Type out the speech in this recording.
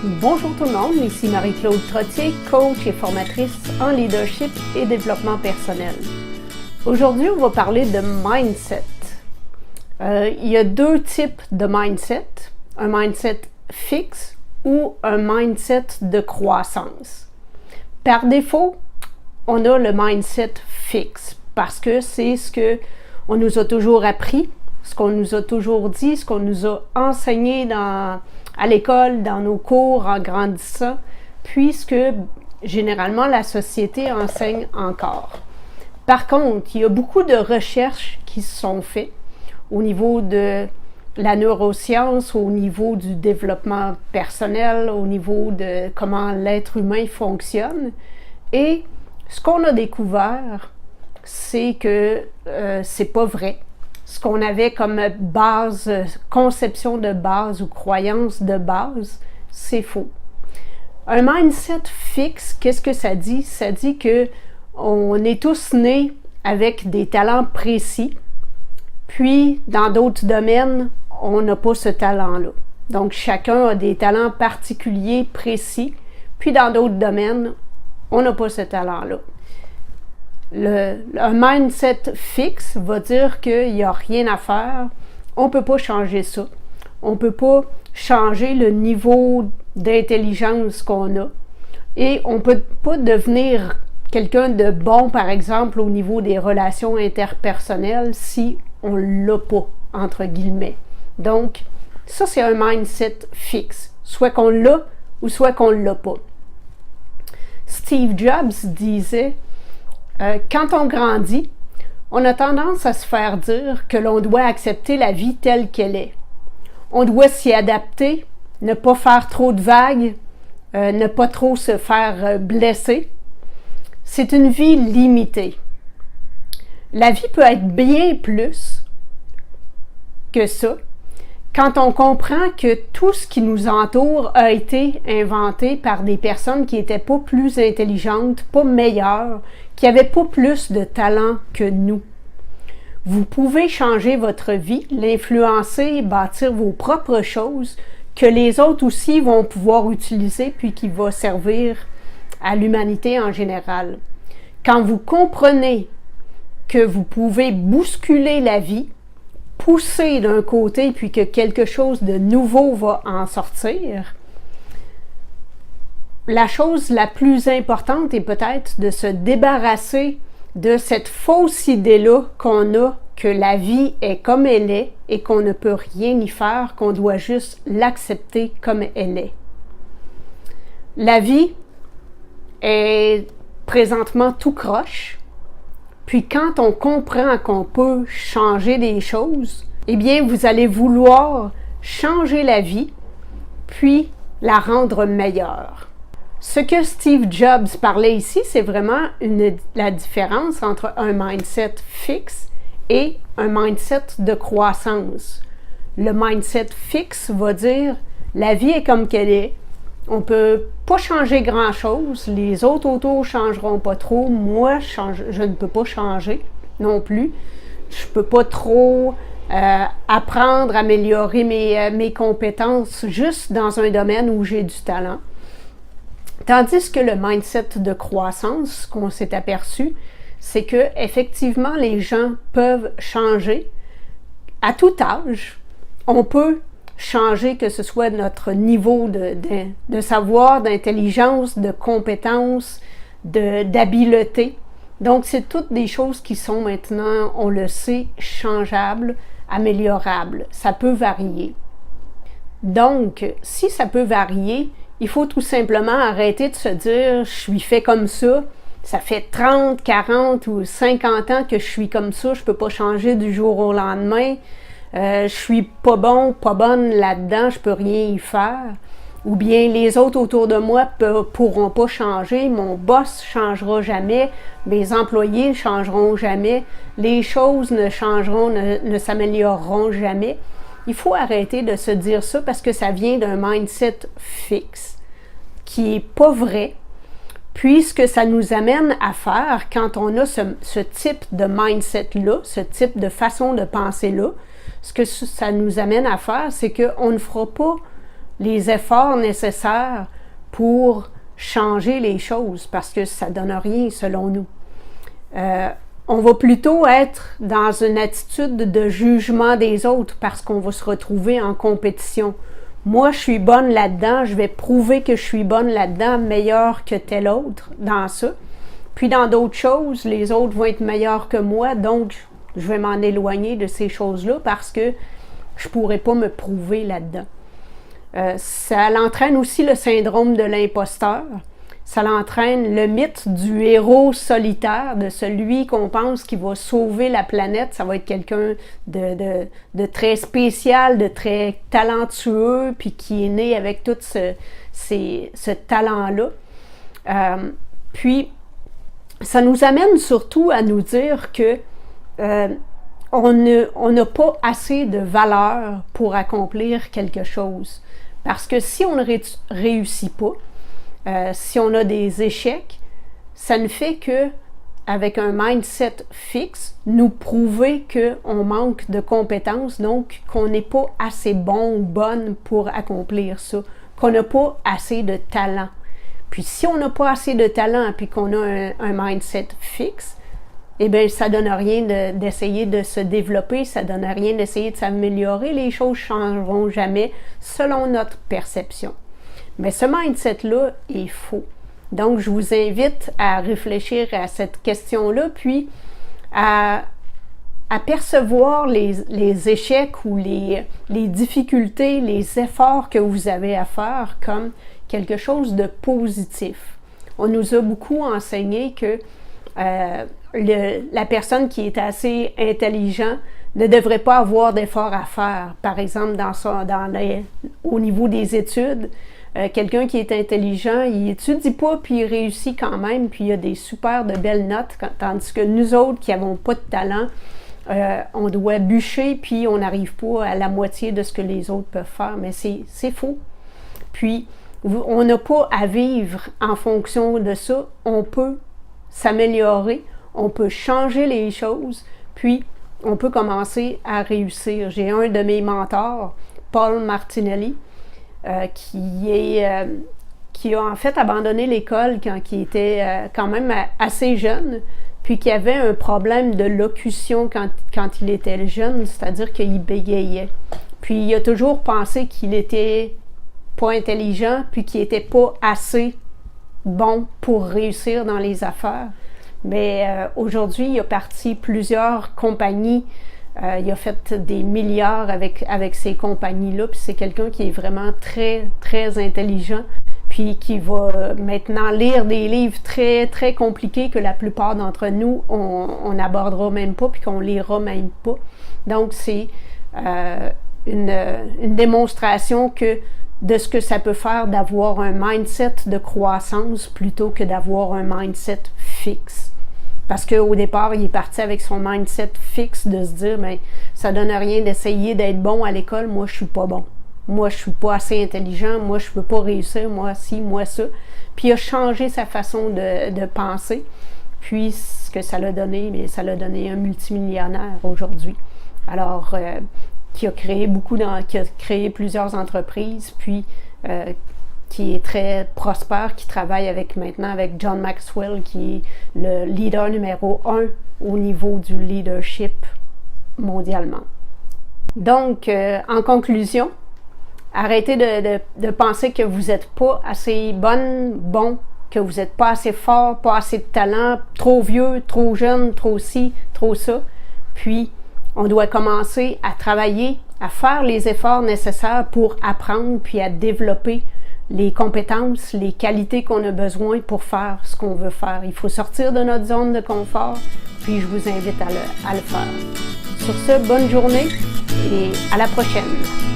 Bonjour tout le monde, ici Marie-Claude Trottier, coach et formatrice en leadership et développement personnel. Aujourd'hui, on va parler de mindset. Il y a deux types de mindset, un mindset fixe ou un mindset de croissance. Par défaut, on a le mindset fixe parce que c'est ce qu'on nous a toujours appris, ce qu'on nous a toujours dit, ce qu'on nous a enseigné à l'école, dans nos cours, en grandissant, puisque généralement la société enseigne encore. Par contre, il y a beaucoup de recherches qui se sont faites au niveau de la neuroscience, au niveau du développement personnel, au niveau de comment l'être humain fonctionne. Et ce qu'on a découvert, c'est que c'est pas vrai. Ce qu'on avait comme base, conception de base ou croyance de base, c'est faux. Un mindset fixe, qu'est-ce que ça dit? Ça dit que on est tous nés avec des talents précis, puis dans d'autres domaines, on n'a pas ce talent-là. Donc chacun a des talents particuliers, précis, puis dans d'autres domaines, on n'a pas ce talent-là. Un mindset fixe va dire qu'il n'y a rien à faire, on ne peut pas changer ça, on ne peut pas changer le niveau d'intelligence qu'on a et on ne peut pas devenir quelqu'un de bon, par exemple, au niveau des relations interpersonnelles si on ne l'a pas, entre guillemets. Donc, ça c'est un mindset fixe, soit qu'on l'a ou soit qu'on ne l'a pas. Steve Jobs disait quand on grandit, on a tendance à se faire dire que l'on doit accepter la vie telle qu'elle est. On doit s'y adapter, ne pas faire trop de vagues, ne pas trop se faire blesser. C'est une vie limitée. La vie peut être bien plus que ça quand on comprend que tout ce qui nous entoure a été inventé par des personnes qui n'étaient pas plus intelligentes, pas meilleures, qui n'avaient pas plus de talent que nous. Vous pouvez changer votre vie, l'influencer, bâtir vos propres choses que les autres aussi vont pouvoir utiliser puis qui vont servir à l'humanité en général. Quand vous comprenez que vous pouvez bousculer la vie, pousser d'un côté puis que quelque chose de nouveau va en sortir, la chose la plus importante est peut-être de se débarrasser de cette fausse idée-là qu'on a que la vie est comme elle est et qu'on ne peut rien y faire, qu'on doit juste l'accepter comme elle est. La vie est présentement tout croche. Puis quand on comprend qu'on peut changer des choses, eh bien vous allez vouloir changer la vie, puis la rendre meilleure. Ce que Steve Jobs parlait ici, c'est vraiment la différence entre un mindset fixe et un mindset de croissance. Le mindset fixe va dire la vie est comme qu'elle est. On ne peut pas changer grand-chose. Les autres autour ne changeront pas trop. Moi, je ne peux pas changer non plus. Je ne peux pas trop apprendre, améliorer mes compétences juste dans un domaine où j'ai du talent. Tandis que le mindset de croissance, ce qu'on s'est aperçu, c'est que effectivement les gens peuvent changer à tout âge. On peut changer, que ce soit notre niveau de savoir, d'intelligence, de compétence, d'habileté. Donc, c'est toutes des choses qui sont maintenant, on le sait, changeables, améliorables. Ça peut varier. Donc, si ça peut varier, il faut tout simplement arrêter de se dire « je suis fait comme ça ». Ça fait 30, 40 ou 50 ans que je suis comme ça, je ne peux pas changer du jour au lendemain. Je suis pas bon, pas bonne là-dedans, je peux rien y faire. Ou bien les autres autour de moi pourront pas changer, mon boss changera jamais, mes employés ne changeront jamais, les choses ne changeront, ne s'amélioreront jamais. Il faut arrêter de se dire ça parce que ça vient d'un mindset fixe qui est pas vrai. Puisque ça nous amène à faire, quand on a ce type de mindset-là, ce type de façon de penser-là, ce que ça nous amène à faire, c'est qu'on ne fera pas les efforts nécessaires pour changer les choses, parce que ça ne donne rien selon nous. On va plutôt être dans une attitude de jugement des autres parce qu'on va se retrouver en compétition. Moi, je suis bonne là-dedans, je vais prouver que je suis bonne là-dedans, meilleure que tel autre dans ça. Puis dans d'autres choses, les autres vont être meilleurs que moi, donc je vais m'en éloigner de ces choses-là parce que je ne pourrai pas me prouver là-dedans. Ça l'entraîne aussi le syndrome de l'imposteur. Ça l'entraîne le mythe du héros solitaire, de celui qu'on pense qui va sauver la planète. Ça va être quelqu'un de très spécial, de très talentueux, puis qui est né avec tout ce talent-là. Puis, ça nous amène surtout à nous dire que on n'a pas assez de valeur pour accomplir quelque chose. Parce que si on ne réussit pas, si on a des échecs, ça ne fait que, avec un mindset fixe, nous prouver qu'on manque de compétences, donc qu'on n'est pas assez bon ou bonne pour accomplir ça, qu'on n'a pas assez de talent. Puis si on n'a pas assez de talent puis qu'on a un mindset fixe, eh bien, ça ne donne rien d'essayer de se développer, ça ne donne rien d'essayer de s'améliorer, les choses ne changeront jamais selon notre perception. Mais ce mindset-là est faux. Donc, je vous invite à réfléchir à cette question-là, puis à percevoir les échecs ou les difficultés, les efforts que vous avez à faire comme quelque chose de positif. On nous a beaucoup enseigné que la personne qui est assez intelligente ne devrait pas avoir d'efforts à faire. Par exemple, au niveau des études, quelqu'un qui est intelligent, il étudie pas, puis il réussit quand même, puis il a des super de belles notes, tandis que nous autres qui n'avons pas de talent, on doit bûcher, puis on n'arrive pas à la moitié de ce que les autres peuvent faire. Mais c'est faux. Puis, on n'a pas à vivre en fonction de ça. On peut s'améliorer, on peut changer les choses, puis on peut commencer à réussir. J'ai un de mes mentors, Paul Martinelli, qui a en fait abandonné l'école quand il était quand même assez jeune, puis qui avait un problème de locution quand il était jeune, c'est-à-dire qu'il bégayait. Puis il a toujours pensé qu'il était pas intelligent, puis qu'il était pas assez bon pour réussir dans les affaires. Mais aujourd'hui, il a parti plusieurs compagnies. Il a fait des milliards avec ces compagnies-là, puis c'est quelqu'un qui est vraiment très, très intelligent, puis qui va maintenant lire des livres très, très compliqués que la plupart d'entre nous, on n'abordera même pas, puis qu'on lira même pas. Donc, c'est une démonstration de ce que ça peut faire d'avoir un mindset de croissance plutôt que d'avoir un mindset fixe. Parce qu'au départ, il est parti avec son mindset fixe de se dire, mais ça donne rien d'essayer d'être bon à l'école, moi je suis pas bon. Moi je suis pas assez intelligent, moi je peux pas réussir, moi ci, moi ça. Puis il a changé sa façon de penser. Puis ce que ça l'a donné, bien, ça l'a donné un multimillionnaire aujourd'hui. Alors, qui a créé plusieurs entreprises, puis qui est très prospère, qui travaille maintenant avec John Maxwell, qui est le leader numéro 1 au niveau du leadership mondialement. Donc, en conclusion, arrêtez de penser que vous n'êtes pas assez bon, que vous n'êtes pas assez fort, pas assez de talent, trop vieux, trop jeune, trop ci, trop ça. Puis, on doit commencer à travailler, à faire les efforts nécessaires pour apprendre puis à développer les compétences, les qualités qu'on a besoin pour faire ce qu'on veut faire. Il faut sortir de notre zone de confort, puis je vous invite à le faire. Sur ce, bonne journée et à la prochaine.